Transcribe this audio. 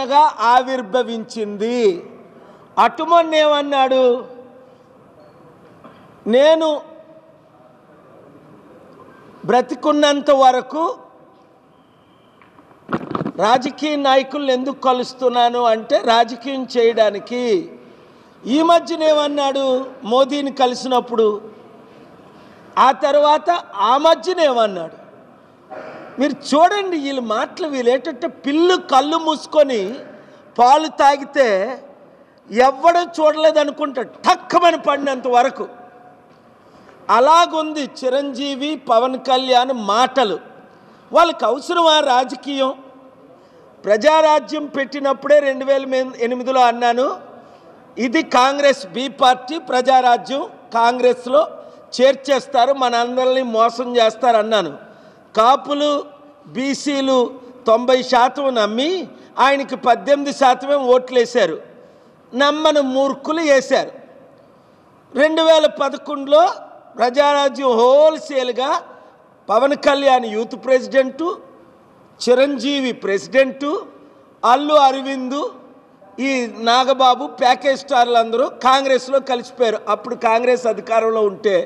తెలంగాణగా ఆవిర్భవించింది. అటుమన్నేమన్నాడు, నేను బ్రతికున్నంత వరకు రాజకీయ నాయకులను ఎందుకు కలుస్తున్నాను అంటే రాజకీయం చేయడానికి. ఈ మధ్యనేమన్నాడు మోదీని కలిసినప్పుడు, ఆ తర్వాత ఆ మధ్యనేమన్నాడు. మీరు చూడండి వీళ్ళ మాటలు, వీళ్ళేటంటే పిల్లు కళ్ళు మూసుకొని పాలు తాగితే ఎవ్వడూ చూడలేదనుకుంటాడు టక్కమని పడినంత వరకు. అలాగుంది చిరంజీవి పవన్ కళ్యాణ్ మాటలు. వాళ్ళకి అవసరమా రాజకీయం? ప్రజారాజ్యం పెట్టినప్పుడే 2008లో అన్నాను, ఇది కాంగ్రెస్ బి పార్టీ, ప్రజారాజ్యం కాంగ్రెస్లో చేర్చేస్తారు, మనందరినీ మోసం చేస్తారు అన్నాను. కాపులు బీసీలు 90% నమ్మి ఆయనకి 18% ఓట్లు వేశారు. నమ్మని మూర్ఖులు వేశారు. 2011లో ప్రజారాజ్యం హోల్సేల్గా Pawan Kalyan youth president, Chiranjeevi president, Allu Arvind, ఈ నాగబాబు ప్యాకేజ్ స్టార్లు అందరూ కాంగ్రెస్లో కలిసిపోయారు. అప్పుడు కాంగ్రెస్ అధికారంలో ఉంటే